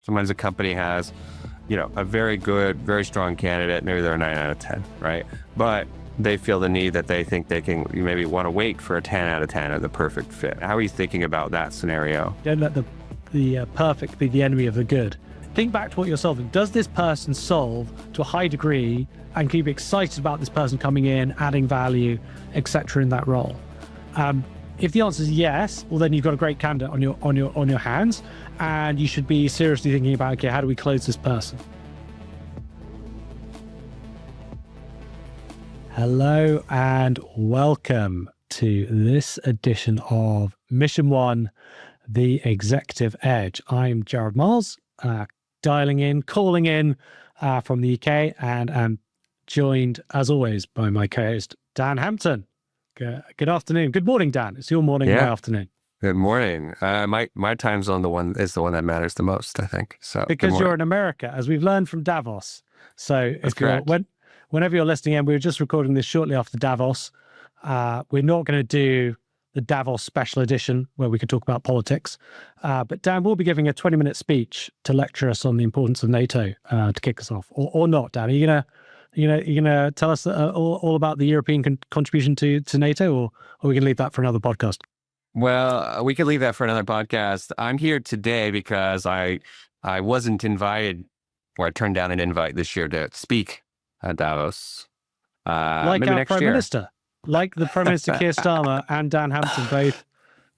Sometimes a company has, a very good, very strong candidate. Maybe they're a 9 out of 10, right? But they feel the need that they think they can, you maybe want to wait for a 10 out of 10 or the perfect fit. How are you thinking about that scenario? Don't let the perfect be the enemy of the good. Think back to what you're solving. Does this person solve to a high degree and keep excited about this person coming in, adding value, etc. in that role? If the answer is yes, well then you've got a great candidate on your hands, and you should be seriously thinking about, okay, how do we close this person? Hello and welcome to this edition of Mission One, the Executive Edge. I'm Gerard Miles, calling in from the UK, and I'm joined as always by my co-host Dan Hampton. Good afternoon. Good morning, Dan. It's your morning, my afternoon. Good morning. My time zone is the one that matters the most, I think. So because you're in America, as we've learned from Davos. So whenever you're listening in, we were just recording this shortly after Davos. We're not going to do the Davos special edition where we could talk about politics. But Dan will be giving a 20-minute speech to lecture us on the importance of NATO to kick us off, or not, Dan. Are you gonna tell us all about the European contribution to NATO, or we can leave that for another podcast? Well, we could leave that for another podcast. I'm here today because I wasn't invited, or I turned down an invite this year to speak at Davos. Like our Prime Minister, like the Prime Minister Keir Starmer and Dan Hampton both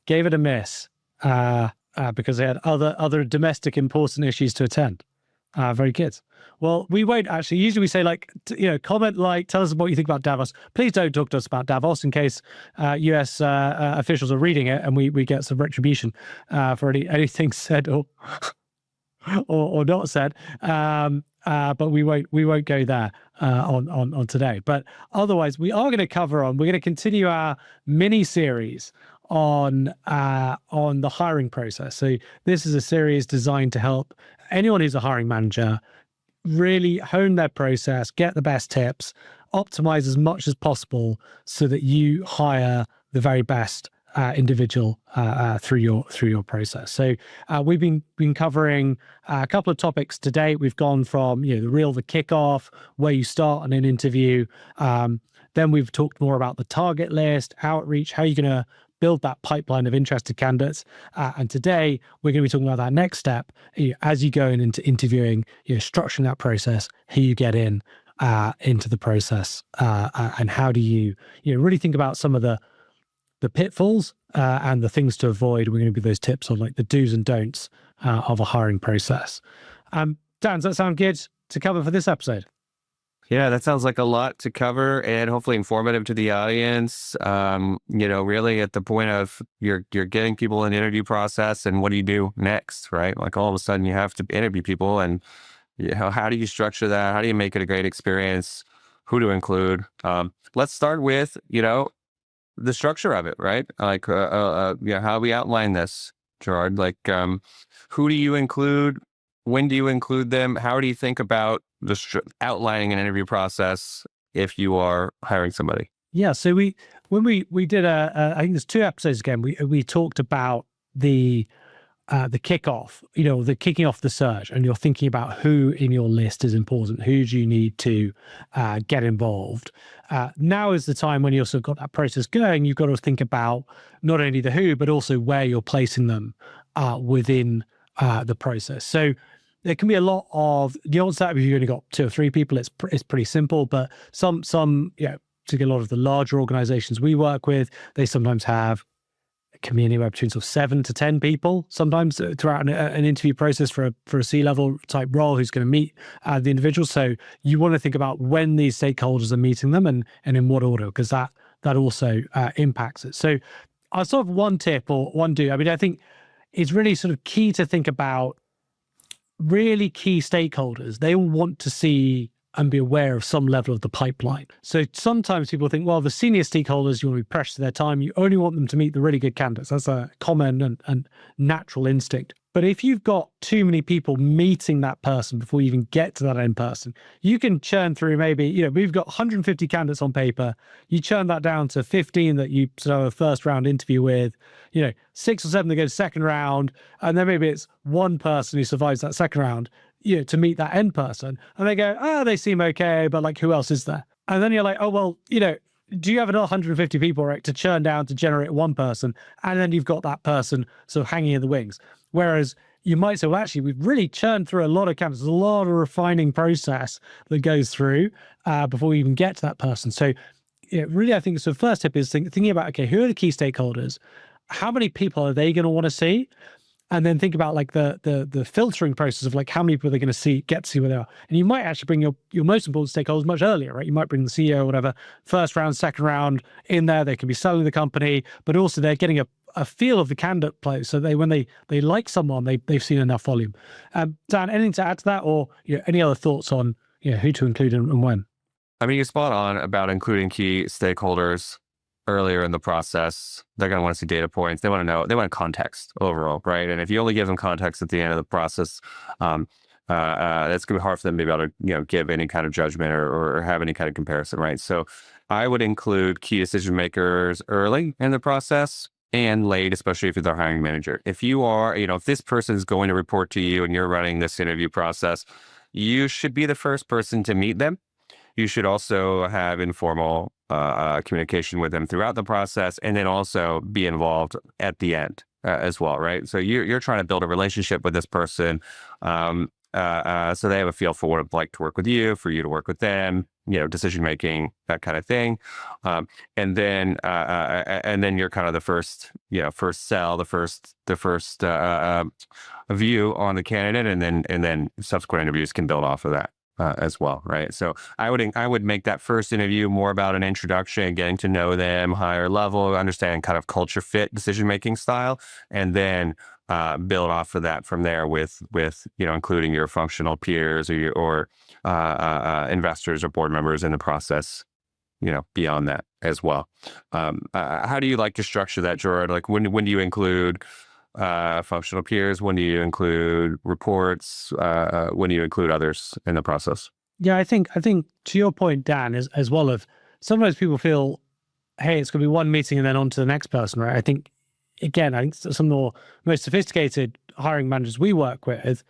gave it a miss because they had other domestic important issues to attend. Very good. Well, we won't actually. Usually we say comment, tell us what you think about Davos. Please don't talk to us about Davos in case US officials are reading it and we get some retribution for anything said or not said. But we won't go there on today. But otherwise, we're going to continue our mini series on the hiring process. So this is a series designed to help anyone who's a hiring manager really hone their process, get the best tips, optimize as much as possible so that you hire the very best individual through your process. So we've been covering a couple of topics today. We've gone from the kickoff, where you start on an interview. Then we've talked more about the target list, outreach, how you're going to build that pipeline of interested candidates. And today we're going to be talking about that next step as you go into interviewing, structuring that process, who you get into the process, and how do you really think about some of the pitfalls and the things to avoid. We're going to give those tips on the do's and don'ts of a hiring process. Dan, does that sound good to cover for this episode? Yeah, that sounds like a lot to cover and hopefully informative to the audience. Really at the point of you're getting people in the interview process, and what do you do next, right? Like all of a sudden you have to interview people, and how do you structure that? How do you make it a great experience? Who to include? Let's start with, the structure of it, right? How we outline this, Gerard. Who do you include? When do you include them? How do you think about outlining an interview process if you are hiring somebody? Yeah, so when we did I think there's 2 episodes again. We talked about the kickoff, the kicking off the search, and you're thinking about who in your list is important. Who do you need to get involved? Now is the time when you've sort of got that process going. You've got to think about not only the who, but also where you're placing them within the process. So there can be a lot of if you've only got 2 or 3 people, it's pretty simple. But some particularly a lot of the larger organizations we work with, they sometimes have can be anywhere between sort of 7 to 10 people sometimes throughout an interview process for a C-level type role who's going to meet the individual. So you want to think about when these stakeholders are meeting them and in what order, because that also impacts it. So I'll sort of one tip or one do. I mean, I think it's really sort of key to think about really key stakeholders. They all want to see and be aware of some level of the pipeline. So sometimes people think, well, the senior stakeholders, you want to be precious to their time. You only want them to meet the really good candidates. That's a common and natural instinct. But if you've got too many people meeting that person before you even get to that end person, you can churn through maybe, we've got 150 candidates on paper. You churn that down to 15 that you sort of a first round interview with, 6 or 7 that go to second round. And then maybe it's one person who survives that second round, to meet that end person. And they go, oh, they seem okay, but like, who else is there? And then you're like, oh, well, do you have another 150 people, right, to churn down to generate one person? And then you've got that person sort of hanging in the wings. Whereas you might say, well, actually, we've really churned through a lot of candidates. There's a lot of refining process that goes through before we even get to that person. So really, I think the first tip is thinking about, okay, who are the key stakeholders? How many people are they going to want to see? And then think about like the filtering process of like how many people they're going to get to see where they are. And you might actually bring your most important stakeholders much earlier, right? You might bring the CEO or whatever, first round, second round in there. They can be selling the company, but also they're getting a feel of the candidate place. So when they like someone, they've seen enough volume. Dan, anything to add to that, or any other thoughts on who to include and when? I mean, you're spot on about including key stakeholders earlier in the process. They're going to want to see data points. They want to know, they want context overall, right? And if you only give them context at the end of the process, that's going to be hard for them to be able to, give any kind of judgment or have any kind of comparison, right? So I would include key decision makers early in the process and late, especially if you're the hiring manager. If you are, if this person is going to report to you and you're running this interview process, you should be the first person to meet them. You should also have informal communication with them throughout the process, and then also be involved at the end as well, right? So you're trying to build a relationship with this person, so they have a feel for what it's like to work with you, for you to work with them, decision making, that kind of thing, and then you're kind of the first sell, the first view on the candidate, and then subsequent interviews can build off of that. As well, right? So I would make that first interview more about an introduction, getting to know them, higher level, understanding kind of culture fit, decision making style, and then build off of that from there with including your functional peers or investors or board members in the process. Beyond that as well. How do you like to structure that, Gerard? Like when do you include functional peers? When do you include reports? When do you include others in the process? Yeah, I think to your point, Dan, as well of sometimes people feel, hey, it's going to be one meeting and then on to the next person, right? I think some of the most sophisticated hiring managers we work with,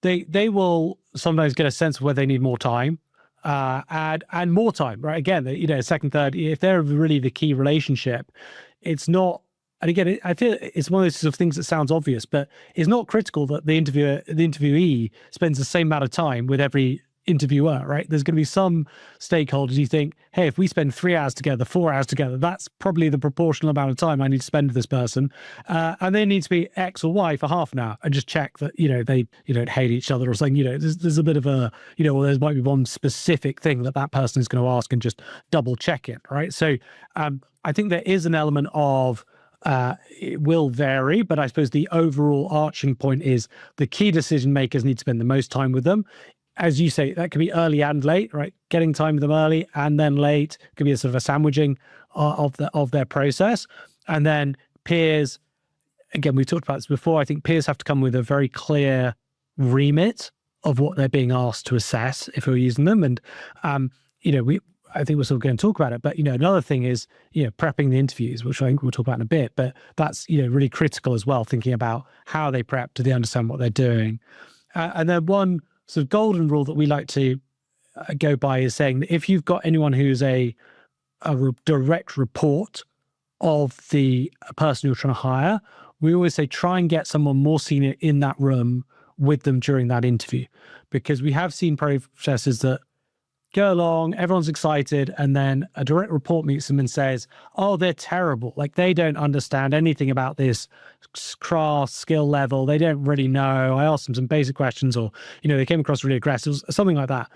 they will sometimes get a sense of where they need more time, and more time, right? Again, second, third, if they're really the key relationship, it's not. And again, I feel it's one of those sort of things that sounds obvious, but it's not critical that the interviewee spends the same amount of time with every interviewer, right? There's going to be some stakeholders you think, hey, if we spend 3 hours together, 4 hours together, that's probably the proportional amount of time I need to spend with this person. And they need to be X or Y for half an hour, and just check that, they don't hate each other or something, there's a bit of a, well, there might be one specific thing that person is going to ask and just double check it, right? So I think there is an element of, it will vary, but I suppose the overall arching point is the key decision makers need to spend the most time with them. As you say, that could be early and late, right? Getting time with them early and then late could be a sort of a sandwiching of their process. And then peers, again, we've talked about this before. I think peers have to come with a very clear remit of what they're being asked to assess if we're using them. And I think we're sort of going to talk about it, but another thing is prepping the interviews, which I think we'll talk about in a bit. But that's really critical as well. Thinking about how they prep, do they understand what they're doing, and then one sort of golden rule that we like to go by is saying that if you've got anyone who's a direct report of the person you're trying to hire, we always say try and get someone more senior in that room with them during that interview, because we have seen processes that go along, everyone's excited, and then a direct report meets them and says, oh, they're terrible. Like they don't understand anything about this craft skill level. They don't really know. I asked them some basic questions, or, they came across really aggressive, something like that.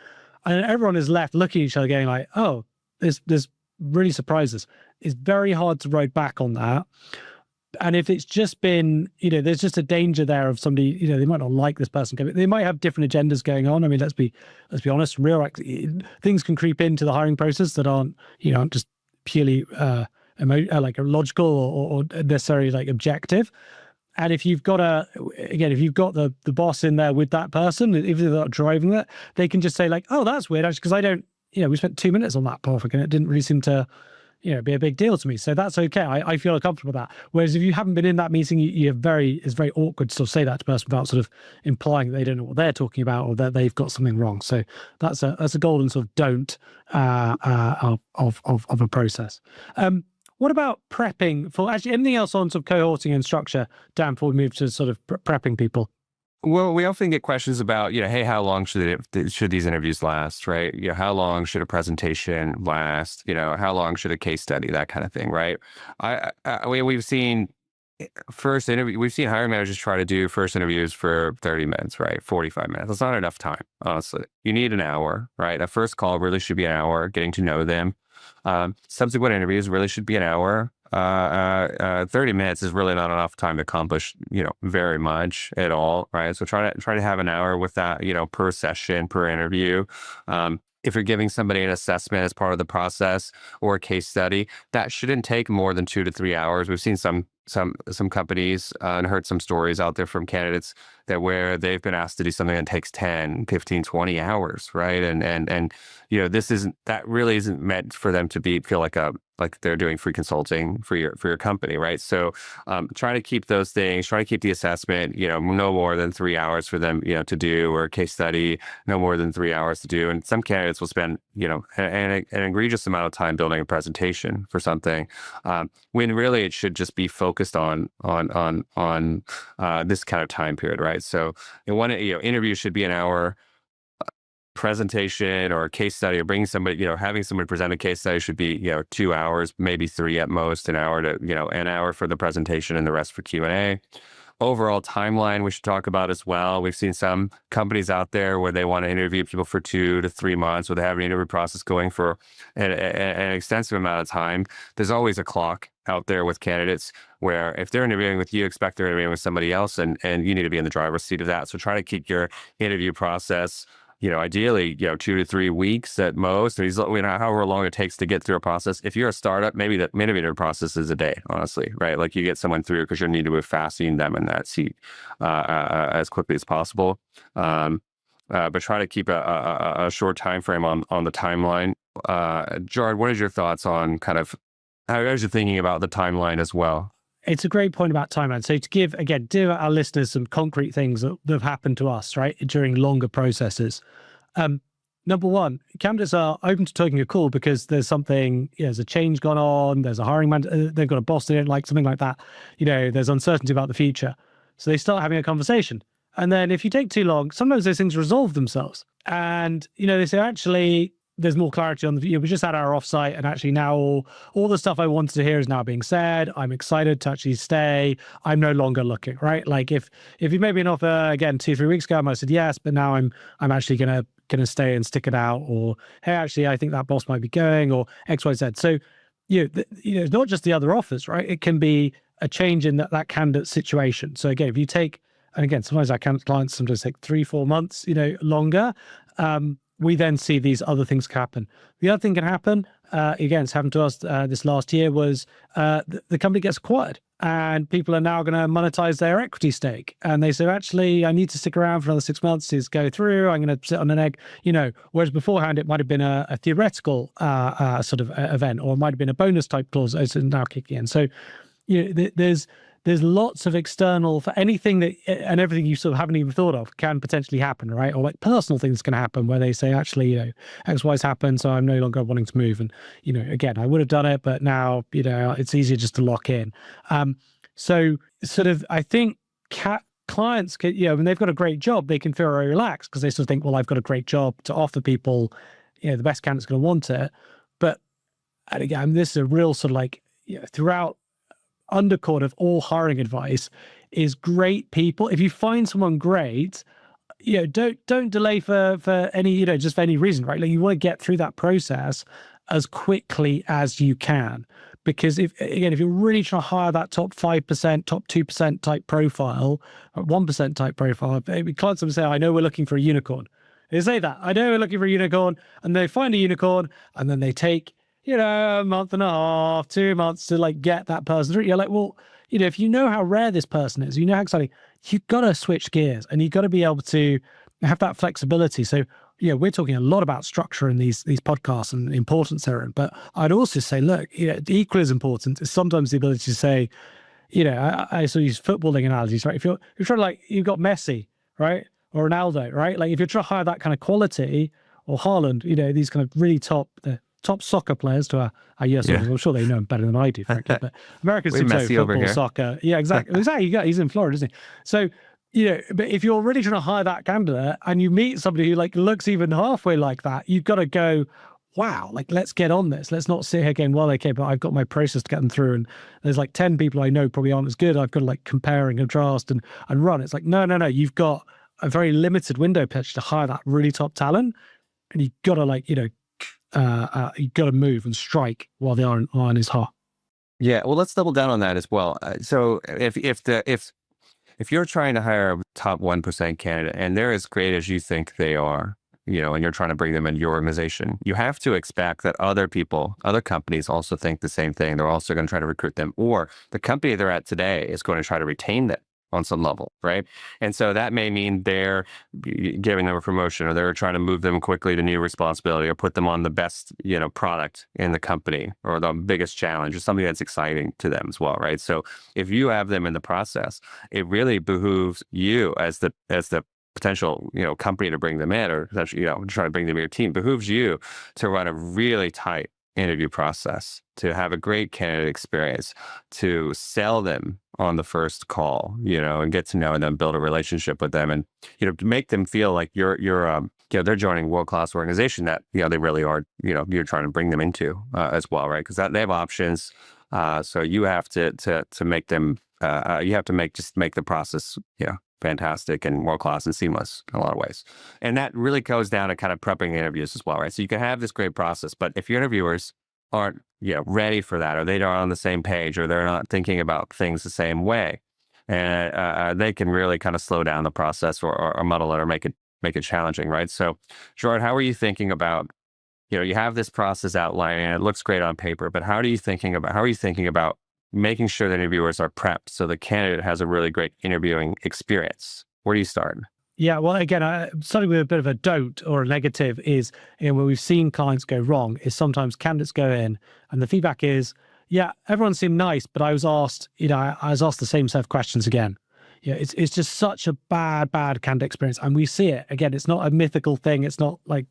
And everyone is left looking at each other going like, oh, this really surprises. It's very hard to ride back on that. And if it's just been, there's just a danger there of somebody, they might not like this person. They might have different agendas going on. I mean, let's be honest. Things can creep into the hiring process that aren't just purely like logical or necessarily like objective. And if you've got the boss in there with that person, if they're not driving that, they can just say like, oh, that's weird, actually, because I don't, we spent 2 minutes on that topic and it didn't really seem to, be a big deal to me. So that's okay. I feel uncomfortable with that. Whereas if you haven't been in that meeting, it's very awkward to sort of say that to a person without sort of implying that they don't know what they're talking about or that they've got something wrong. So that's a golden sort of don't of a process. What about prepping for actually anything else on sort of cohorting and structure, Dan, before we move to sort of prepping people? Well, we often get questions about, hey, how long should these interviews last, right? How long should a presentation last? How long should a case study, that kind of thing, right? We've seen we've seen hiring managers try to do first interviews for 30 minutes, right? 45 minutes. That's not enough time, honestly. You need an hour, right? A first call really should be an hour, getting to know them. Subsequent interviews really should be an hour. 30 minutes is really not enough time to accomplish, very much at all, right? So try to have an hour with that, per session, per interview. If you're giving somebody an assessment as part of the process or a case study, that shouldn't take more than 2 to 3 hours. We've seen some companies and heard some stories out there from candidates that where they've been asked to do something that takes 10, 15, 20 hours, right? And that really isn't meant for them to feel like they're doing free consulting for your company, right? So try to keep those things, try to keep the assessment, no more than 3 hours for them, to do, or a case study, no more than 3 hours to do. And some candidates will spend, an egregious amount of time building a presentation for something, when really it should just be focused on this kind of time period, right? So interview should be an hour. Presentation or a case study or bringing somebody, having somebody present a case study should be, 2 hours, maybe 3 at most, an hour for the presentation and the rest for Q&A. Overall timeline we should talk about as well. We've seen some companies out there where they want to interview people for 2 to 3 months, where they have an interview process going for an extensive amount of time. There's always a clock out there with candidates where if they're interviewing with you, expect they're interviewing with somebody else, and you need to be in the driver's seat of that. So try to keep your interview process, ideally, 2 to 3 weeks at most, or however long it takes to get through a process. If you're a startup, maybe the interview process is a day, honestly, right? Like you get someone through because you need to move fast, seeing them in that seat as quickly as possible. But try to keep a short time frame on the timeline. Gerard, what is your thoughts on kind of how you're thinking about the timeline as well? It's a great point about timeline. So to give our listeners some concrete things that have happened to us, right, during longer processes. Number one, candidates are open to taking a call because there's a change gone on, there's a hiring manager, they've got a boss they don't like, something like that. There's uncertainty about the future. So they start having a conversation. And then if you take too long, sometimes those things resolve themselves. And, they say, actually, there's more clarity on we just had our offsite, and actually now all the stuff I wanted to hear is now being said. I'm excited to actually stay. I'm no longer looking, right? Like if you made me an offer again 2-3 weeks ago, I might have said yes, but now I'm actually gonna stay and stick it out. Or hey, actually, I think that boss might be going, or X, Y, Z. So it's not just the other offers, right? It can be a change in that candidate situation. So again, if you take, and again, sometimes our clients sometimes take 3-4 months, longer. We then see these other things happen. The other thing can happen, again, it's happened to us this last year, was the company gets acquired and people are now going to monetize their equity stake. And they say, actually, I need to stick around for another 6 months to go through. I'm going to sit on an egg, whereas beforehand, it might have been a theoretical sort of event, or it might have been a bonus type clause as now kicking in. So, there's lots of external for anything that and everything you sort of haven't even thought of can potentially happen, right? Or like personal things can happen where they say, actually, X, Y's happened, so I'm no longer wanting to move. And, again, I would have done it, but now, it's easier just to lock in. So sort of, I think clients can, when they've got a great job, they can feel very relaxed because they sort of think, well, I've got a great job to offer people, the best candidate's going to want it. But and again, this is a real sort of like, throughout undercurrent of all hiring advice is great people. If you find someone great, don't delay for any, just for any reason, right? Like you want to get through that process as quickly as you can. Because if you're really trying to hire that top 5%, top 2% type profile, or 1% type profile, clients will say, I know we're looking for a unicorn. They say that, I know we're looking for a unicorn, and they find a unicorn, and then they take a month and a half, 2 months to like get that person through. You're like, well, if you know how rare this person is, you know how exciting, you've got to switch gears and you've got to be able to have that flexibility. So, we're talking a lot about structure in these podcasts and the importance therein, but I'd also say, look, equally as important is sometimes the ability to say, I sort of use footballing analogies, right? If you're trying to you've got Messi, right? Or Ronaldo, right? Like if you're trying to hire that kind of quality, or Haaland, these kind of really top soccer players to our US audience. I'm sure they know him better than I do, frankly. But Americans do football, soccer. Yeah, exactly. Exactly. He's in Florida, isn't he? So, but if you're really trying to hire that candidate and you meet somebody who looks even halfway like that, you've got to go, wow, let's get on this. Let's not sit here going, well, okay, but I've got my process to get them through. And there's 10 people I know probably aren't as good. I've got to compare and contrast and run. It's no. You've got a very limited window pitch to hire that really top talent. And you've got to you've got to move and strike while the iron is hot. Yeah, well, let's double down on that as well. So if you're trying to hire a top 1% candidate and they're as great as you think they are, and you're trying to bring them into your organization, you have to expect that other people, other companies also think the same thing. They're also going to try to recruit them, or the company they're at today is going to try to retain them on some level, right? And so that may mean they're giving them a promotion, or they're trying to move them quickly to new responsibility, or put them on the best, product in the company, or the biggest challenge, or something that's exciting to them as well, right? So if you have them in the process, it really behooves you as the potential, company to bring them in, or try to bring them to your team, behooves you to run a really tight interview process, to have a great candidate experience, to sell them on the first call, and get to know them, build a relationship with them, and, to make them feel like you're they're joining a world-class organization that, they really are, you're trying to bring them into as well, right? Because they have options. So you have to make them, you have to make the process, fantastic and world-class and seamless in a lot of ways. And that really goes down to kind of prepping interviews as well, right? So you can have this great process, but if your interviewers aren't ready for that, or they aren't on the same page, or they're not thinking about things the same way, and they can really kind of slow down the process, or muddle it, or make it challenging, right? So, Gerard, how are you thinking about, you have this process outlined and it looks great on paper, but how are you thinking about making sure that interviewers are prepped so the candidate has a really great interviewing experience? Where do you start? Yeah, well, again, starting with a bit of a don't or a negative is, where we've seen clients go wrong is sometimes candidates go in and the feedback is, yeah, everyone seemed nice, but I was asked, I was asked the same set of questions again. Yeah, it's just such a bad candidate experience. And we see it. Again, it's not a mythical thing. It's not like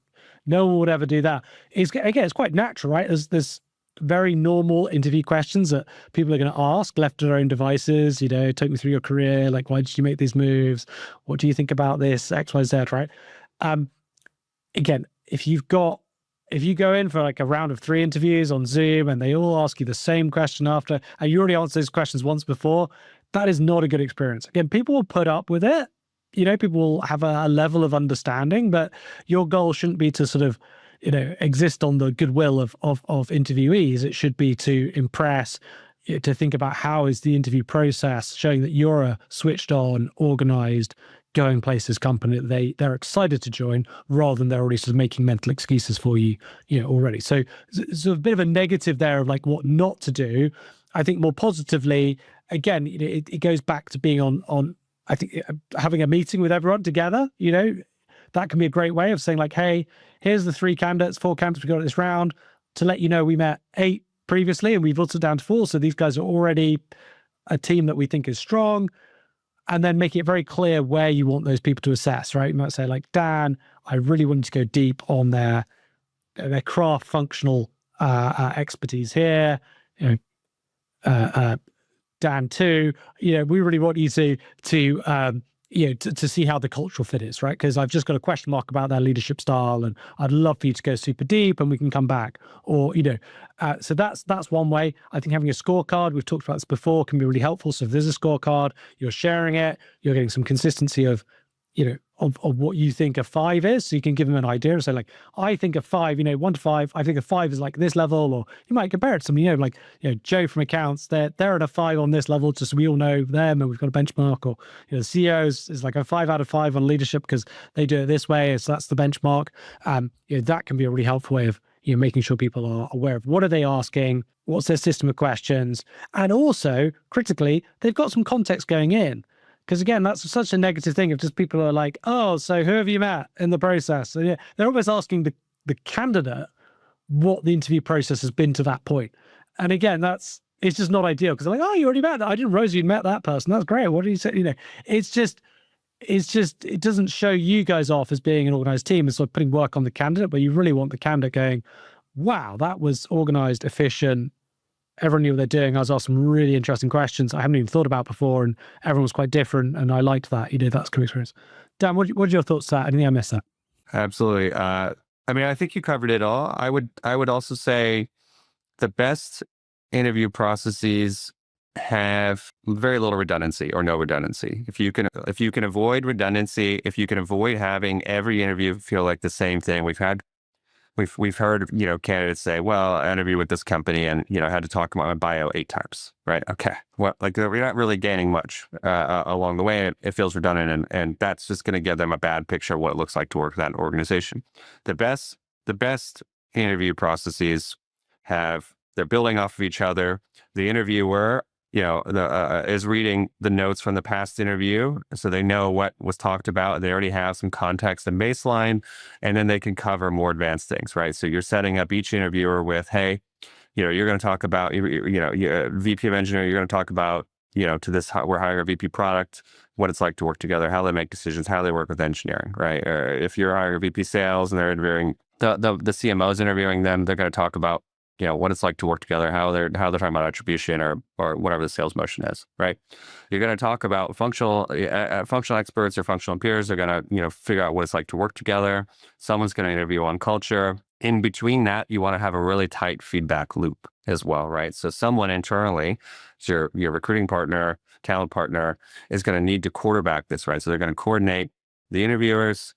no one would ever do that. It's quite natural, right? There's very normal interview questions that people are going to ask left to their own devices. Take me through your career. Why did you make these moves? What do you think about this? X, Y, Z, right? Again, if you go in for a round of 3 interviews on Zoom and they all ask you the same question after, and you already answered those questions once before, that is not a good experience. Again, people will put up with it. People will have a level of understanding, but your goal shouldn't be to sort of, exist on the goodwill of interviewees. It should be to impress, to think about how is the interview process showing that you're a switched on, organized, going places company that they're excited to join, rather than they're already sort of making mental excuses for you, already. So a bit of a negative there of what not to do. I think more positively, again, it goes back to being on I think having a meeting with everyone together, that can be a great way of saying hey, here's the 4 candidates we got at this round. To let you know, we met 8 previously and we've also down to 4. So these guys are already a team that we think is strong. And then make it very clear where you want those people to assess, right? You might say Dan, I really wanted to go deep on their craft functional expertise here. Dan too, we really want you to see how the cultural fit is, right? Because I've just got a question mark about their leadership style, and I'd love for you to go super deep, and we can come back. Or so that's one way. I think having a scorecard, we've talked about this before, can be really helpful. So if there's a scorecard, you're sharing it, you're getting some consistency of of what you think a 5 is, so you can give them an idea and say I think a 5, 1 to 5, I think a 5 is this level, or you might compare it to somebody, Joe from accounts, they're at a 5 on this level, just so we all know them and we've got a benchmark, or the CEO is a 5 out of 5 on leadership because they do it this way, so that's the benchmark. That can be a really helpful way of you're making sure people are aware of what are they asking, what's their system of questions, and also critically, they've got some context going in. Because again, that's such a negative thing if just people are like, oh, so who have you met in the process? So, yeah, they're almost asking the candidate what the interview process has been to that point. And again, it's just not ideal because they're like, oh, you already met that. I didn't realize you'd met that person. That's great. What did you say? It's just, it doesn't show you guys off as being an organized team. It's like putting work on the candidate, but you really want the candidate going, wow, that was organized, efficient. Everyone knew what they're doing. I was asked some really interesting questions I haven't even thought about before, and everyone was quite different. And I liked that. That's career experience. Dan, what are your thoughts on that? Anything I missed that? Absolutely. I mean, I think you covered it all. I would also say the best interview processes have very little redundancy or no redundancy. If you can avoid redundancy, if you can avoid having every interview feel like the same thing, we've heard, candidates say, well, I interviewed with this company and, I had to talk about my bio 8 times, right? Okay. Well, like we're not really gaining much along the way. It feels redundant and that's just going to give them a bad picture of what it looks like to work for that organization. The best interview processes they're building off of each other. The interviewer, is reading the notes from the past interview, so they know what was talked about. They already have some context and baseline, and then they can cover more advanced things, right? So you're setting up each interviewer with, hey, you're going to talk about, VP of engineering, you're going to talk about, we're hiring a VP product, what it's like to work together, how they make decisions, how they work with engineering, right? Or if you're hiring a VP sales and they're interviewing, the CMO's interviewing them, they're going to talk about, what it's like to work together, how they're talking about attribution or whatever the sales motion is, right? You're going to talk about functional experts or functional peers. They're going to, figure out what it's like to work together. Someone's going to interview on culture. In between that, you want to have a really tight feedback loop as well, right? So someone internally, so your recruiting partner, talent partner, is going to need to quarterback this, right? So they're going to coordinate the interviews.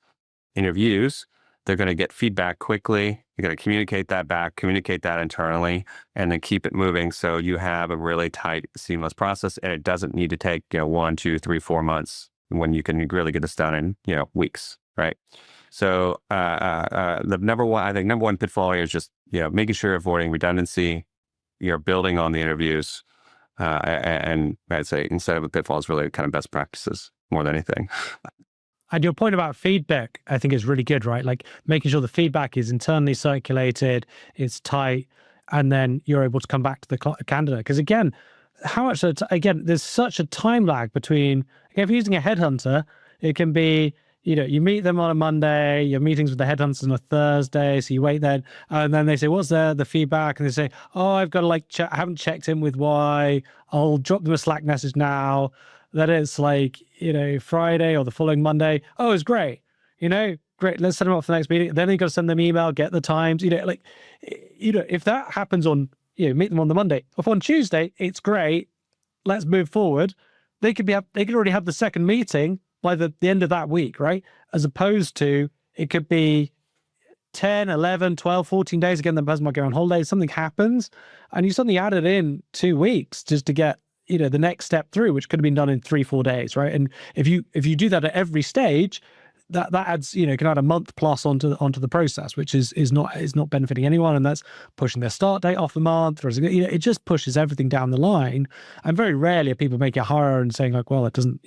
They're going to get feedback quickly. You're going to communicate that back, communicate that internally, and then keep it moving so you have a really tight, seamless process. And it doesn't need to take 1, 2, 3, 4 months when you can really get this done in weeks, right? So the number one pitfall here is just making sure you're avoiding redundancy. You're building on the interviews, and I'd say instead of a pitfall, is really kind of best practices more than anything. And your point about feedback, I think, is really good, right? Like making sure the feedback is internally circulated, it's tight, and then you're able to come back to the candidate. Because again, there's such a time lag between, if you're using a headhunter, it can be, you meet them on a Monday, your meetings with the headhunters on a Thursday, so you wait then, and then they say, what's the feedback? And they say, oh, I've got to I haven't checked in with Y, I'll drop them a Slack message now. That it's like, Friday or the following Monday. Oh, it's great. Great. Let's set them up for the next meeting. Then you got to send them email, get the times, if that happens on, meet them on the Monday. If on Tuesday, it's great. Let's move forward. They could already have the second meeting by the end of that week, right? As opposed to, it could be 10, 11, 12, 14 days. Again, the person might go on holiday. Something happens and you suddenly added in 2 weeks just to get, the next step through, which could have been done in 3-4 days, right? And if you do that at every stage, that adds, can add a month plus onto the process, which is not benefiting anyone, and that's pushing their start date off a month. Or it just pushes everything down the line. And very rarely are people making a hire and saying like, well, it doesn't,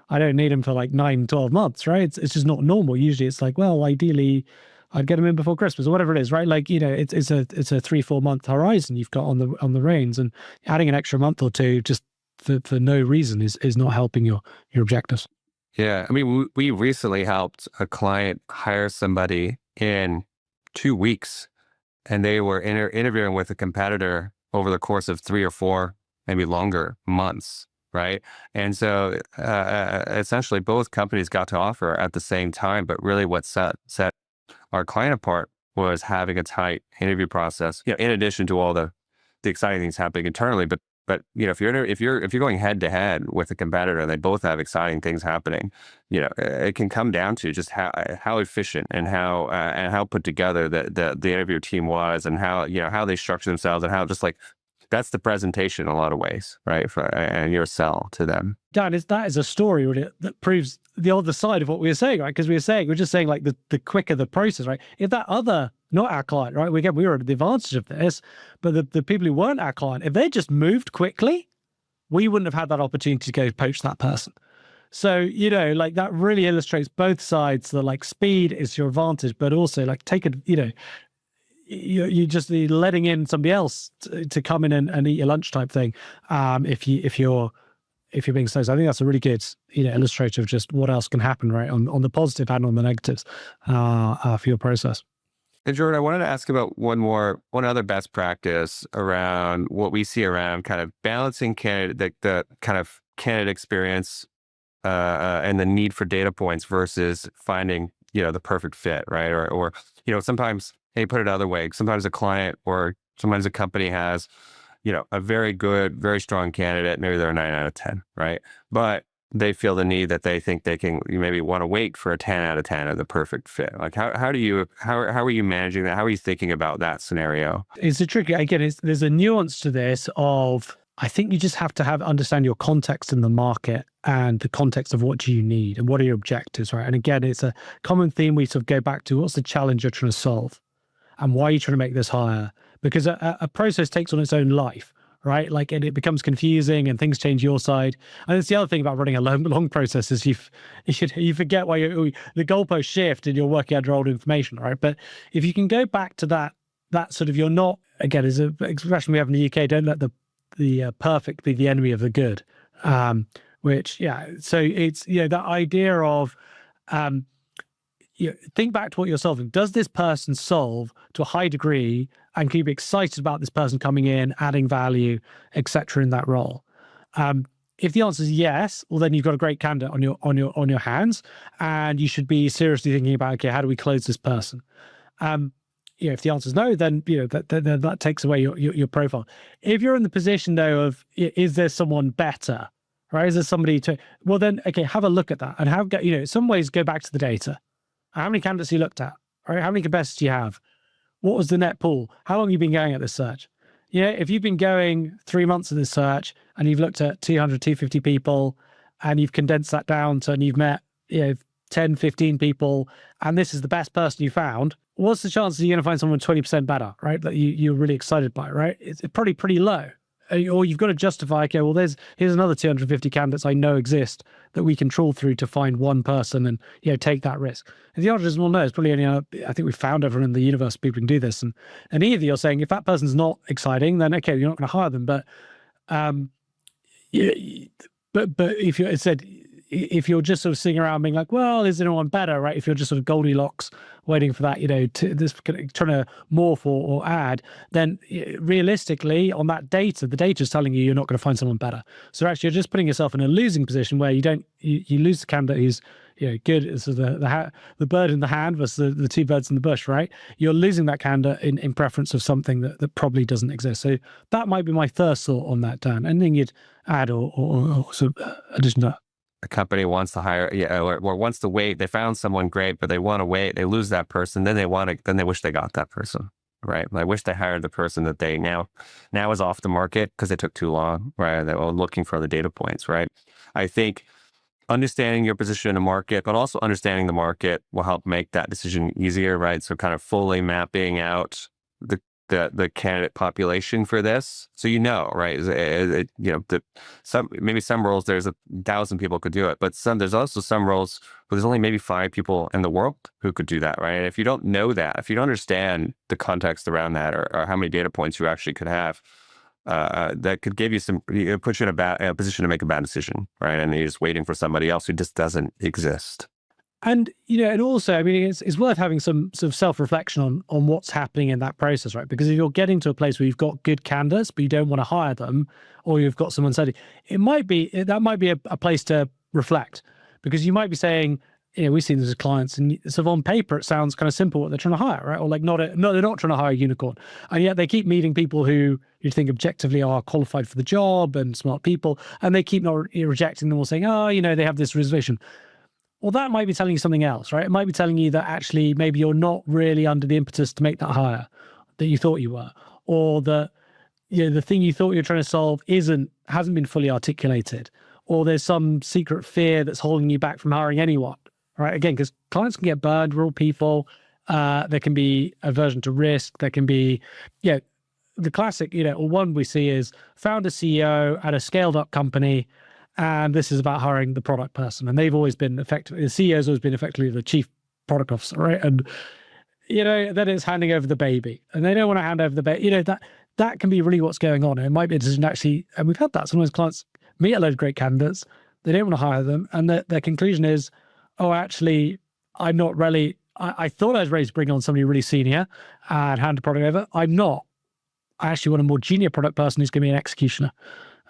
I don't need him for like 9, 12 months, right? It's just not normal. Usually, it's like, well, ideally, I'd get them in before Christmas or whatever it is, right? Like, it's a 3-4 month horizon you've got on the reins, and adding an extra month or two just for no reason is not helping your objectives. Yeah. I mean, we recently helped a client hire somebody in 2 weeks, and they were interviewing with a competitor over the course of 3 or 4, maybe longer months. Right. And so essentially both companies got to offer at the same time, but really what set our client apart was having a tight interview process, in addition to all the exciting things happening internally. But if you're going head to head with a competitor and they both have exciting things happening, it can come down to just how efficient and how put together the interview team was, and how they structure themselves, and how just like that's the presentation in a lot of ways, right? And your sell to them. Dan, that is a story that proves the other side of what we were saying, right? Because we're just saying like the quicker the process, right? If that other, not our client, right? We were at the advantage of this, but the people who weren't our client, if they just moved quickly, we wouldn't have had that opportunity to go poach that person. So, like that really illustrates both sides. The like speed is your advantage, but also like you just letting in somebody else to come in and eat your lunch type thing. If you're being slow. So I think that's a really good, illustrator of just what else can happen, right? On the positive and on the negatives for your process. And Gerard, I wanted to ask about one other best practice around what we see around kind of balancing the kind of candidate experience and the need for data points versus finding, the perfect fit, right? Or sometimes, hey, put it another way, sometimes a client or sometimes a company has, a very good, very strong candidate, maybe they're a 9 out of 10, right? But they feel the need that they think you maybe want to wait for a 10 out of 10 of the perfect fit. Like how are you managing that? How are you thinking about that scenario? It's a tricky, again, there's a nuance to this of, I think you just have to understand your context in the market and the context of what do you need and what are your objectives, right? And again, it's a common theme we sort of go back to, what's the challenge you're trying to solve and why are you trying to make this higher? Because a process takes on its own life, right? Like, and it becomes confusing and things change your side. And it's the other thing about running a long process is you forget why the goalposts shift and you're working out your old information, right? But if you can go back to that sort of, you're not, again, there's an expression we have in the UK, don't let the perfect be the enemy of the good. So it's, that idea of, think back to what you're solving. Does this person solve to a high degree, and can you be excited about this person coming in, adding value, etc. in that role? If the answer is yes, well then you've got a great candidate on your hands, and you should be seriously thinking about, okay, how do we close this person? If the answer is no, then that takes away your profile. If you're in the position though of, is there someone better, right? Is there somebody well then, okay, have a look at that and in some ways go back to the data. How many candidates you looked at? Right? How many competitors do you have? What was the net pool? How long have you been going at this search? If you've been going 3 months of this search and you've looked at 200, 250 people and you've condensed that down to, and you've met 10, 15 people, and this is the best person you found, what's the chances you're going to find someone 20% better, right? That you're really excited by, right? It's probably pretty low. Or you've got to justify, okay, well, here's another 250 candidates I know exist that we can trawl through to find one person and, take that risk. And the answer is, well, no, it's probably only, I think we've found everyone in the universe, people can do this. And either you're saying if that person's not exciting, then okay, you're not going to hire them. But if you said, if you're just sort of sitting around being like, well, is anyone better, right? If you're just sort of Goldilocks waiting for that, trying to morph or add, then realistically on that data, the data is telling you you're not going to find someone better. So actually you're just putting yourself in a losing position where you lose the candidate who's good. So the bird in the hand versus the two birds in the bush, right? You're losing that candidate in preference of something that probably doesn't exist. So that might be my first thought on that, Dan. Anything you'd add or sort of addition to that? A company wants to hire, or wants to wait. They found someone great, but they want to wait. They lose that person. Then they wish they got that person, right? I wish they hired the person that they now is off the market because they took too long, right? They were looking for the data points, right? I think understanding your position in the market, but also understanding the market will help make that decision easier, right? So kind of fully mapping out the candidate population for this, so right? Maybe some roles there's 1,000 people could do it, but there's also some roles where there's only maybe 5 people in the world who could do that, right? And if you don't know that, if you don't understand the context around that, or how many data points you actually could have, that could give you put you in a position to make a bad decision, right? And you're just waiting for somebody else who just doesn't exist. And, and also, I mean, it's worth having some sort of self-reflection on what's happening in that process, right? Because if you're getting to a place where you've got good candidates, but you don't want to hire them, or you've got someone studying, that might be a place to reflect, because you might be saying, we've seen this as clients, and sort of on paper, it sounds kind of simple what they're trying to hire, right? Or like, no, they're not trying to hire a unicorn. And yet they keep meeting people who you think objectively are qualified for the job and smart people, and they keep not rejecting them or saying, they have this reservation. Well, that might be telling you something else, right? It might be telling you that actually maybe you're not really under the impetus to make that hire that you thought you were, or that the thing you thought you're trying to solve hasn't been fully articulated, or there's some secret fear that's holding you back from hiring anyone, right? Again, because clients can get burned, we're all people. There can be aversion to risk. There can be, the classic, one we see is founder CEO at a scaled up company, and this is about hiring the product person. And they've always been effectively, the CEO's always been effectively the chief product officer, right? And, then it's handing over the baby, and they don't want to hand over the baby. That can be really what's going on. And it might be a decision actually, and we've had that. Sometimes clients meet a load of great candidates, they don't want to hire them, and their conclusion is, oh, actually, I'm not really, I thought I was ready to bring on somebody really senior and hand the product over. I'm not. I actually want a more junior product person who's going to be an executioner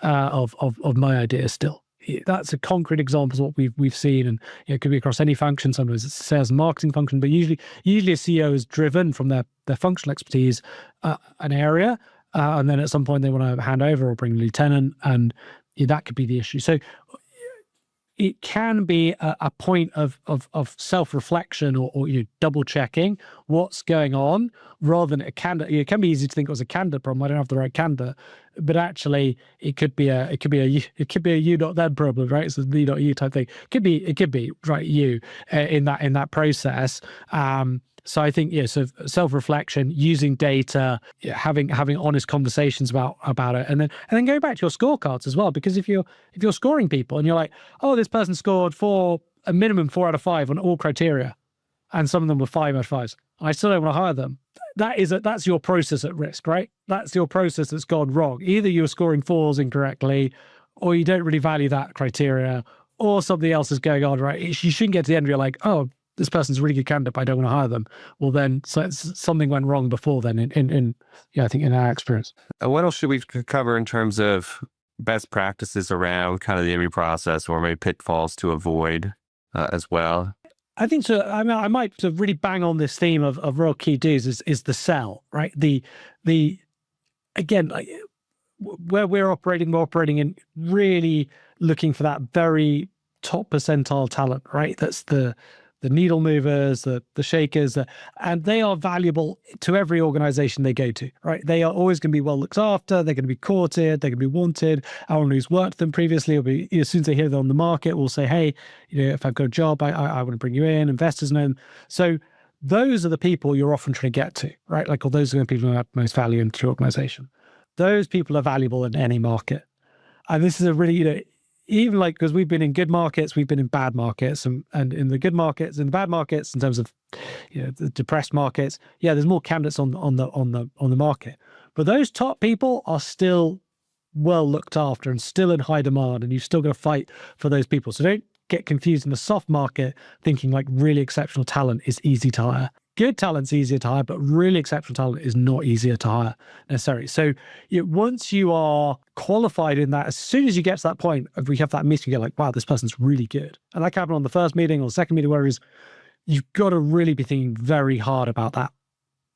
of my ideas still. That's a concrete example of what we've seen, and it could be across any function. Sometimes it's a sales and marketing function, but usually a CEO is driven from their functional expertise, an area, and then at some point they want to hand over or bring a lieutenant, and that could be the issue. So it can be a point of self-reflection or double checking what's going on rather than a candidate. It can be easy to think it was a candidate problem. I don't have the right candidate, but actually it could be a you not them problem, right? It's a me not you type thing. It could be right you in that process. So I think, so self-reflection, using data, having honest conversations about it, and then going back to your scorecards as well, because if you're scoring people and you're like, oh, this person scored a minimum 4 out of 5 on all criteria, and some of them were 5 out of 5s, I still don't want to hire them. That's your process at risk, right? That's your process that's gone wrong. Either you're scoring 4s incorrectly, or you don't really value that criteria, or something else is going on, right? You shouldn't get to the end where you're like, oh, this person's a really good candidate, but I don't want to hire them. Well, then something went wrong before then I think in our experience. What else should we cover in terms of best practices around kind of the interview process, or maybe pitfalls to avoid as well? I think so. I mean, I might sort of really bang on this theme of real key do's is the sell, right? Again, where we're operating in really looking for that very top percentile talent, right? That's the needle movers, the shakers, and they are valuable to every organization they go to, right? They are always going to be well looked after. They're going to be courted. They're going to be wanted. Anyone who's worked with them previously will be, as soon as they hear they're on the market, will say, hey, if I've got a job, I want to bring you in. Investors know them. So those are the people you're often trying to get to, right? Like, those are the people who have most value into your organization. Those people are valuable in any market. And this is a really, even because we've been in good markets, we've been in bad markets, and in the good markets, in the bad markets, in terms of the depressed markets, there's more candidates on the market, but those top people are still well looked after and still in high demand, and you've still got to fight for those people. So don't get confused in the soft market thinking like really exceptional talent is easy to hire. Good talent's easier to hire, but really exceptional talent is not easier to hire necessarily. So once you are qualified in that, as soon as you get to that point, if we have that meeting, you're like, wow, this person's really good. And that can happen on the first meeting or second meeting, where you've got to really be thinking very hard about that.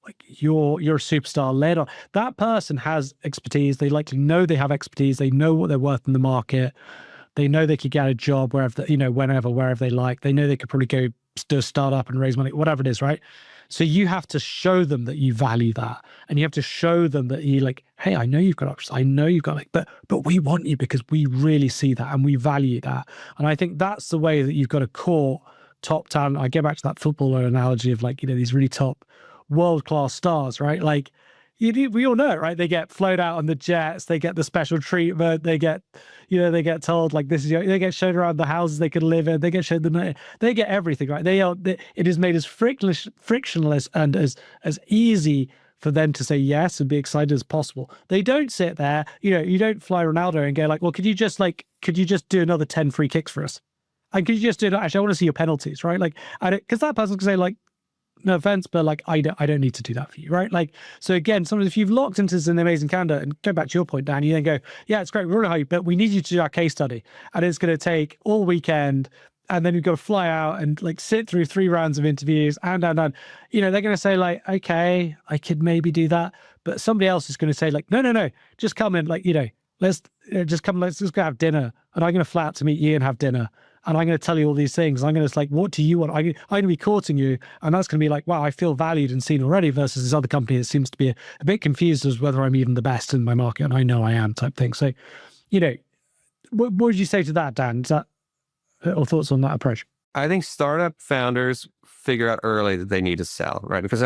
Like, you're a superstar led on. That person has expertise. They likely know they have expertise. They know what they're worth in the market. They know they could get a job wherever, wherever they like. They know they could probably go do a startup and raise money, whatever it is, right? So you have to show them that you value that, and you have to show them that you like, hey, I know you've got options. I know you've got but we want you because we really see that and we value that. And I think that's the way that you've got to court top talent. I go back to that footballer analogy of these really top world-class stars, right? Like, we all know it, right? They get flown out on the jets, they get the special treatment, they get told like they get shown around the houses they could live in, they get shown they get everything, right? It is made as frictionless and as easy for them to say yes and be excited as possible. They don't sit there, you don't fly Ronaldo and go like, well, could you just do another 10 free kicks for us? And could you just do that? Actually, I want to see your penalties, right? Like, because that person can say like, no offense, but like, I don't need to do that for you, right? Like, so again, sometimes if you've locked into an amazing candidate, and go back to your point, Dan, you then go, yeah, it's great, we're really high, but we need you to do our case study, and it's going to take all weekend, and then you've got to fly out and like sit through 3 rounds of interviews, and they're going to say like, okay, I could maybe do that, but somebody else is going to say like, no, just come in, like, let's just go have dinner, and I'm going to fly out to meet you and have dinner. And I'm going to tell you all these things. I'm going to like, what do you want? I'm going to be courting you. And that's going to be like, wow, I feel valued and seen already, versus this other company that seems to be a bit confused as whether I'm even the best in my market. And I know I am type thing. So, what would you say to that, Dan? Is that, or thoughts on that approach? I think startup founders figure out early that they need to sell, right? Because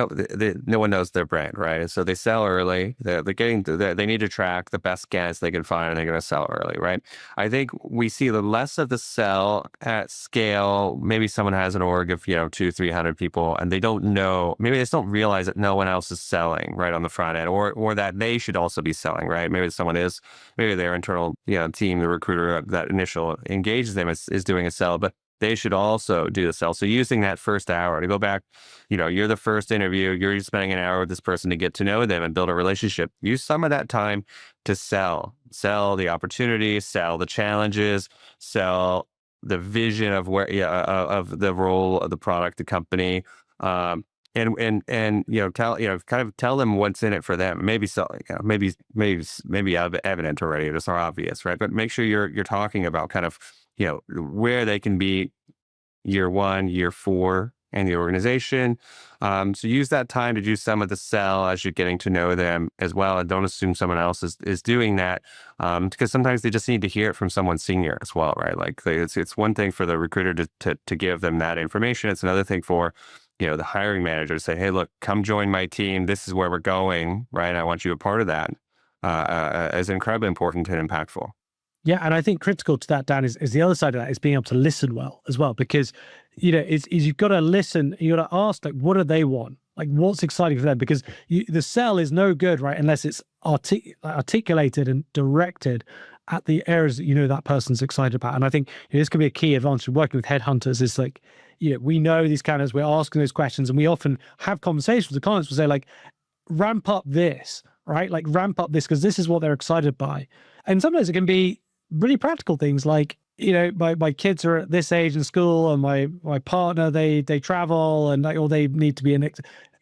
no one knows their brand, right? And so they sell early. They need to track the best candidates they can find, and they're going to sell early, right? I think we see the less of the sell at scale. Maybe someone has an org of 200-300 people, and they don't know. Maybe they just don't realize that no one else is selling right on the front end, or that they should also be selling, right? Maybe someone is. Maybe their internal team, the recruiter that initial engages them is doing a sell, but they should also do the sell. So using that first hour to go back, you're the first interview, you're spending an hour with this person to get to know them and build a relationship. Use some of that time to sell the opportunity, sell the challenges, sell the vision of of the role of the product, the company, and tell them what's in it for them. Maybe maybe evident already, it's not obvious, right? But make sure you're talking about kind of where they can be year 1, year 4 in the organization. So use that time to do some of the sell as you're getting to know them as well. And don't assume someone else is doing that, because sometimes they just need to hear it from someone senior as well, right? Like it's one thing for the recruiter to give them that information. It's another thing for the hiring manager to say, hey, look, come join my team. This is where we're going, right? I want you a part of that. Is incredibly important and impactful. Yeah, and I think critical to that, Dan, is the other side of that is being able to listen well as well, because is you've got to listen. You got to ask, like, what do they want? Like, what's exciting for them? Because the sell is no good, right, unless it's articulated and directed at the areas that that person's excited about. And I think this could be a key advantage of working with headhunters. Is like, we know these candidates, we're asking those questions, and we often have conversations with the clients. We'll say, like, ramp up this, right? Like, ramp up this because this is what they're excited by. And sometimes it can be really practical things like, my kids are at this age in school, and my partner, they travel, and or they need to be in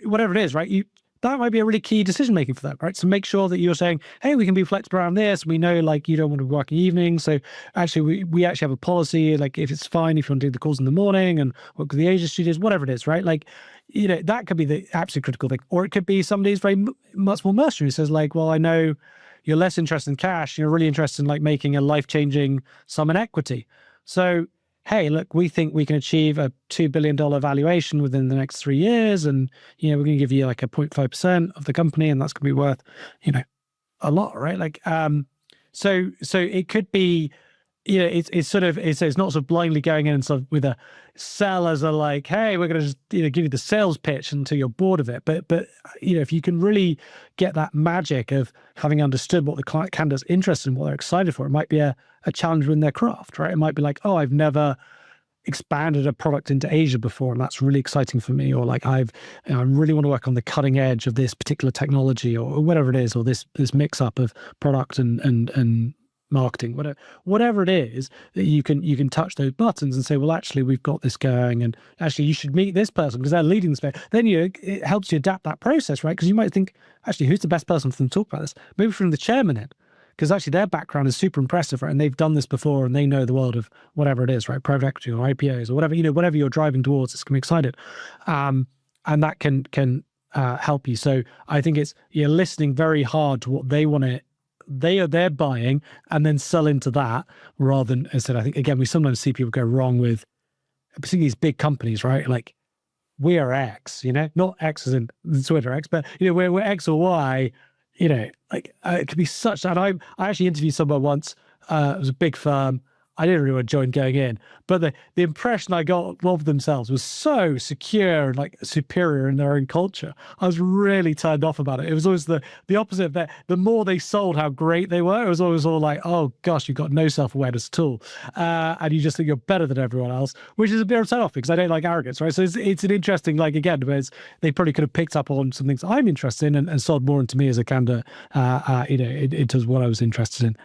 whatever it is, right? That might be a really key decision making for them, right? So make sure that you're saying, hey, we can be flexible around this. We know, like, you don't want to work in evenings, so actually we actually have a policy, like, if it's fine if you want to do the calls in the morning and work with the Asia studios, whatever it is, right? Like, that could be the absolute critical thing. Or it could be somebody who's very much more mercenary, who says, like, well, I know you're less interested in cash, you're really interested in, like, making a life-changing sum in equity. So, hey, look, we think we can achieve a $2 billion valuation within the next 3 years. And, we're going to give you like a 0.5% of the company, and that's going to be worth, a lot, right? Like, so it could be, it's not sort of blindly going in and sort of with a sell as a, like, hey, we're going to just give you the sales pitch until you're bored of it. But if you can really get that magic of having understood what the client candidate's interested in, what they're excited for, it might be a challenge in their craft, right? It might be like, oh, I've never expanded a product into Asia before, and that's really exciting for me. Or like, I really want to work on the cutting edge of this particular technology, or whatever it is, or this mix up of product and marketing, whatever it is, that you can touch those buttons and say, well, actually, we've got this going, and actually you should meet this person because they're leading this. Then it helps you adapt that process, right? Because you might think, actually, who's the best person for them to talk about this? Maybe from the chairman in, because actually their background is super impressive, right? And they've done this before, and they know the world of whatever it is, right? Private equity or IPOs or whatever, whatever you're driving towards, it's going to be excited. And that can help you. So I think it's, you're listening very hard to what they want to, they're buying, and then sell into that, rather than, as I said, I think, again, we sometimes see people go wrong with, particularly these big companies, right? Like, we are X, not X as in Twitter X, but, we're X or Y, like, it could be such that. I actually interviewed someone once, it was a big firm. I didn't really want to join going in, but the impression I got of themselves was so secure and, like, superior in their own culture. I was really turned off about it. It was always the opposite of that. The more they sold how great they were, it was always all like, oh gosh, you've got no self-awareness at all. And you just think you're better than everyone else, which is a bit of a turn off, because I don't like arrogance, right? So it's an interesting, like, again, because they probably could have picked up on some things I'm interested in and sold more into me as a candidate, into what I was interested in.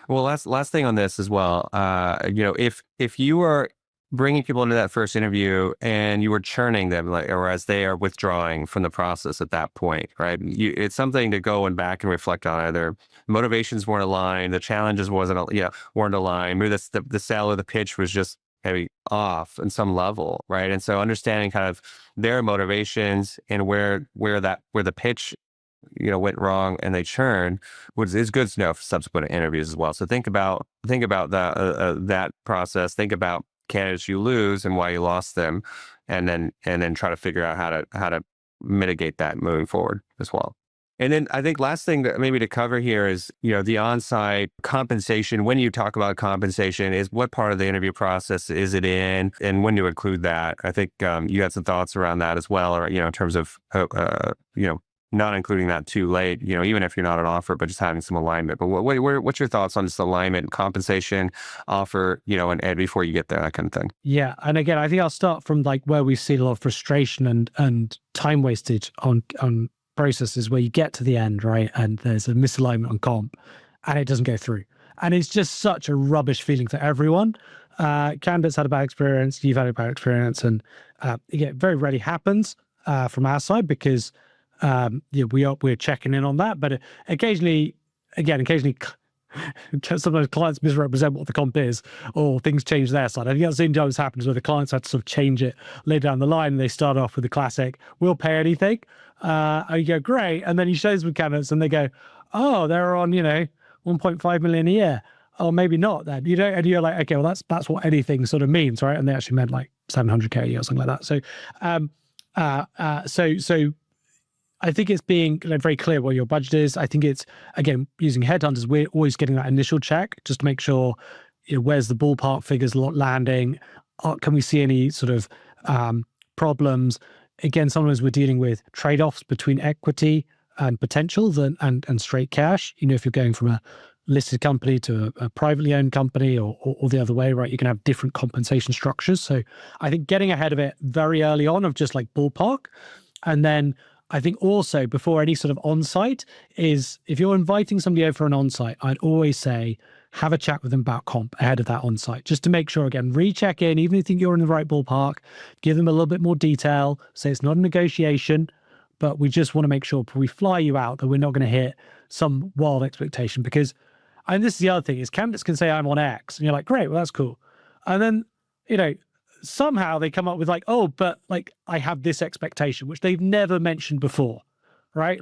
Well, last thing on this as well. If you are bringing people into that first interview and you were churning them, like, or as they are withdrawing from the process at that point, right? It's something to go and back and reflect on. Either motivations weren't aligned, the challenges weren't aligned. Maybe the sale or the pitch was just maybe off in some level, right? And so understanding kind of their motivations and where the pitch went wrong and they churn, which is good to know for subsequent interviews as well. So think about that process. Think about candidates you lose and why you lost them, and then try to figure out how to mitigate that moving forward as well. And then I think last thing that maybe to cover here is, the on-site compensation. When you talk about compensation, is what part of the interview process is it in, and when to include that? I think you had some thoughts around that as well, or, in terms of, not including that too late, even if you're not an offer, but just having some alignment. But what's your thoughts on just alignment, compensation, offer, and before you get there, that kind of thing? Yeah. And again, I think I'll start from like where we've seen a lot of frustration and time wastage on processes where you get to the end, right? And there's a misalignment on comp and it doesn't go through. And it's just such a rubbish feeling for everyone. Candidates had a bad experience, you've had a bad experience, and it very rarely happens from our side because we're checking in on that. But occasionally sometimes clients misrepresent what the comp is, or things change their side. I think that sometimes happens where the clients had to sort of change it later down the line, and they start off with the classic, we'll pay anything. And you go, great. And then you show some candidates and they go, oh, they're on, 1.5 million a year. Oh, maybe not then. And you're like, okay, well, that's what anything sort of means, right? And they actually meant like 700K a year or something like that. So I think it's being very clear what your budget is. I think it's, again, using headhunters, we're always getting that initial check just to make sure, where's the ballpark figures landing? Can we see any sort of problems? Again, sometimes we're dealing with trade-offs between equity and potential and straight cash. If you're going from a listed company to a privately owned company or the other way, right? You can have different compensation structures. So I think getting ahead of it very early on of just like ballpark. And then I think also before any sort of on-site is, if you're inviting somebody over for an on-site, I'd always say, have a chat with them about comp ahead of that on-site, just to make sure, again, recheck in, even if you think you're in the right ballpark, give them a little bit more detail, say it's not a negotiation, but we just want to make sure before we fly you out that we're not going to hit some wild expectation. Because, and this is the other thing, is candidates can say, I'm on X, and you're like, great, well, that's cool. And then, somehow they come up with like, oh, but like I have this expectation, which they've never mentioned before, right?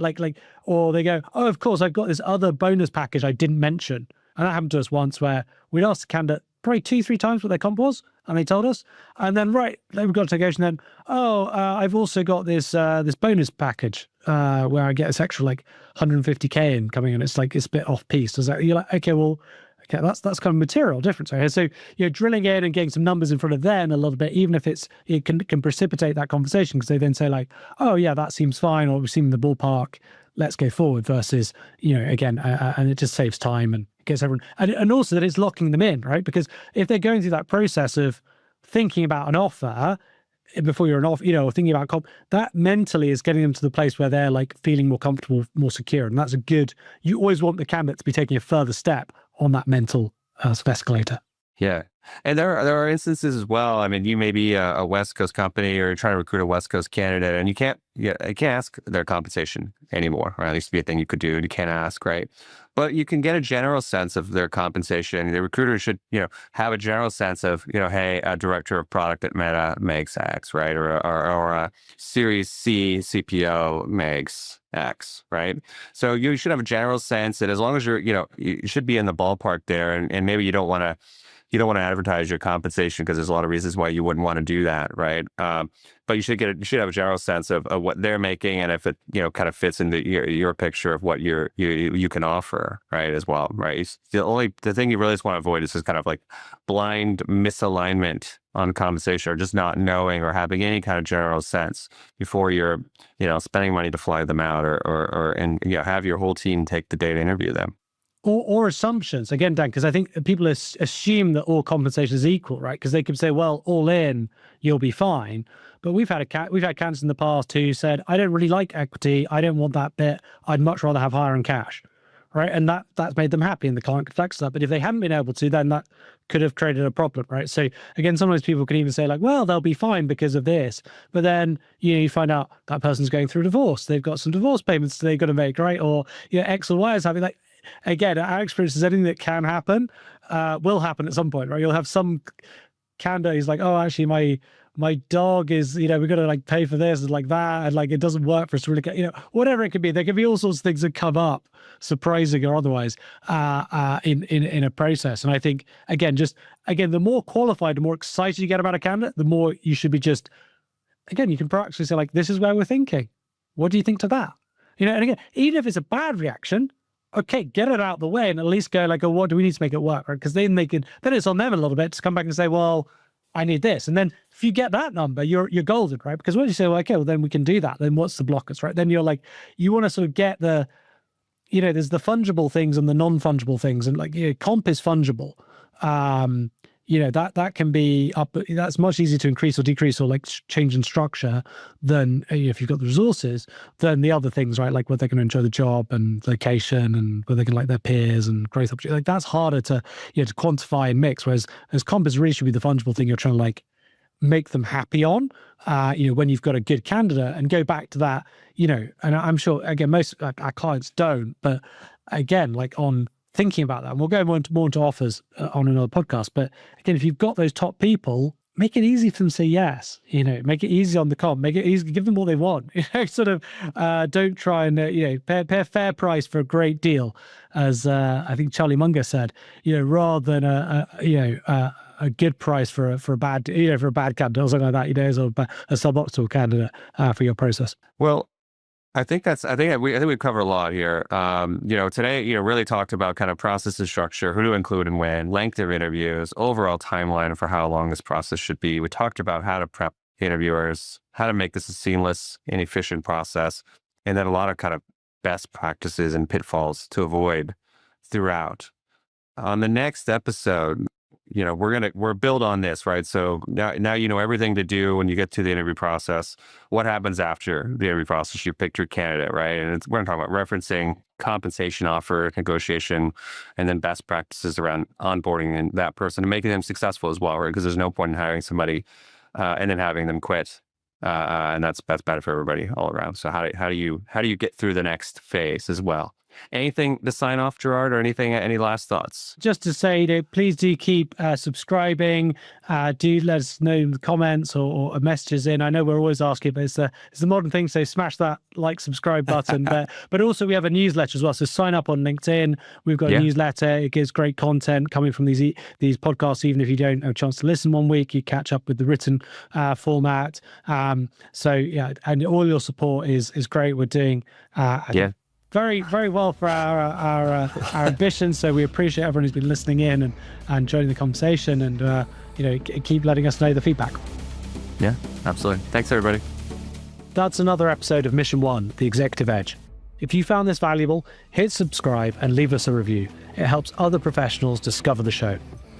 Or they go, oh, of course, I've got this other bonus package I didn't mention. And that happened to us once where we'd asked the candidate probably 2-3 times what their comp was, and they told us. And then, they've got to negotiate, and then, I've also got this bonus package where I get this extra like 150K in coming in. It's like, it's a bit off piece. You're like, okay, well, okay, that's kind of material difference right here. So you're drilling in and getting some numbers in front of them a little bit, even if it can precipitate that conversation, because they then say like, oh yeah, that seems fine, or we've seen the ballpark, let's go forward, versus, again, and it just saves time and gets everyone, and also that it's locking them in, right? Because if they're going through that process of thinking about an offer before you're an offer, or thinking about comp, that mentally is getting them to the place where they're like feeling more comfortable, more secure. And that's you always want the candidate to be taking a further step on that mental escalator. Yeah. And there are instances as well. I mean, you may be a West Coast company, or you're trying to recruit a West Coast candidate, and you can't ask their compensation anymore, or at least be a thing you could do, and you can't ask, right? But you can get a general sense of their compensation. The recruiter should, have a general sense of, hey, a director of product at Meta makes X, right? Or a Series C CPO makes X, right? So you should have a general sense that as long as you should be in the ballpark there, and maybe you don't want to advertise your compensation because there's a lot of reasons why you wouldn't want to do that, right? But you should have a general sense of what they're making, and if it kind of fits into your picture of what you can offer, right, as well, right? The thing you really just want to avoid is just kind of like blind misalignment on compensation, or just not knowing or having any kind of general sense before you're spending money to fly them out, or have your whole team take the day to interview them. Or assumptions, again, Dan, because I think people assume that all compensation is equal, right? Because they could say, well, all in, you'll be fine. But we've had candidates in the past who said, I don't really like equity, I don't want that bit, I'd much rather have higher in cash, right? And that's made them happy, and the client could flex that. But if they hadn't been able to, then that could have created a problem, right? So again, sometimes people can even say like, well, they'll be fine because of this. But then, you find out that person's going through divorce, they've got some divorce payments they've got to make, right? Or X or Y is having like, again, our experience is anything that can happen will happen at some point, right? You'll have some candidate who's like, oh, actually, my dog is, we've got to like pay for this and like that, and like it doesn't work for us to really get, whatever it could be. There could be all sorts of things that come up, surprising or otherwise, in a process. And I think the more qualified, the more excited you get about a candidate, the more you should be you can proactively say like, this is where we're thinking. What do you think to that? And again, even if it's a bad reaction, okay, get it out of the way and at least go like, oh, what do we need to make it work? Because then it's on them a little bit to come back and say, well, I need this. And then if you get that number, you're golden, right? Because when you say, well, okay, well, then we can do that. Then what's the blockers, right? Then you're like, you want to sort of get the, there's the fungible things and the non-fungible things. And like, comp is fungible. That can be up. That's much easier to increase or decrease or like change in structure than if you've got the resources, than the other things, right? Like whether they're going to enjoy the job and location and whether they can like their peers and growth opportunities. Like that's harder to, to quantify and mix. Whereas comp is really should be the fungible thing you're trying to like make them happy on, when you've got a good candidate and go back to that, and I'm sure, again, most our clients don't, but again, like on thinking about that, and we'll go more into offers on another podcast. But again, if you've got those top people, make it easy for them to say yes. Make it easy on the comp. Make it easy. Give them what they want. Sort of don't try and pay a fair price for a great deal, as I think Charlie Munger said. Rather than a good price for a bad for a bad candidate or something like that. As a suboptimal candidate for your process. Well, I think we've covered a lot here. Today, really talked about kind of process and structure, who to include and when, length of interviews, overall timeline for how long this process should be. We talked about how to prep interviewers, how to make this a seamless and efficient process, and then a lot of kind of best practices and pitfalls to avoid throughout. On the next episode, we're build on this, right? So now you know everything to do when you get to the interview process. What happens after the interview process? You picked your candidate, right? And we're talking about referencing, compensation offer, negotiation, and then best practices around onboarding and that person and making them successful as well, right? Because there's no point in hiring somebody and then having them quit, and that's bad for everybody all around. So how do you get through the next phase as well? Anything to sign off, Gerard, or any last thoughts? Just to say, please do keep subscribing. Do let us know in the comments or messages in. I know we're always asking, but it's the modern thing. So smash that like, subscribe button. but also we have a newsletter as well. So sign up on LinkedIn. We've got a newsletter. It gives great content coming from these podcasts. Even if you don't have a chance to listen one week, you catch up with the written format. And all your support is great. We're doing very, very well for our ambitions. So we appreciate everyone who's been listening in and joining the conversation, and keep letting us know the feedback. Yeah, absolutely. Thanks, everybody. That's another episode of Mission 1, The Executive Edge. If you found this valuable, hit subscribe and leave us a review. It helps other professionals discover the show.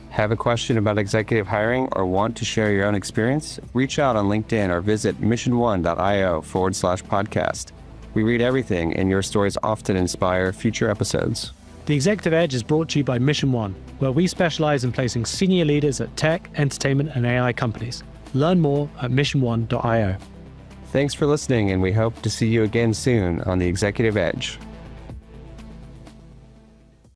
Have a question about executive hiring or want to share your own experience? Reach out on LinkedIn or visit mission1.io/podcast. We read everything, and your stories often inspire future episodes. The Executive Edge is brought to you by Mission 1, where we specialize in placing senior leaders at tech, entertainment, and AI companies. Learn more at mission1.io. Thanks for listening, and we hope to see you again soon on The Executive Edge.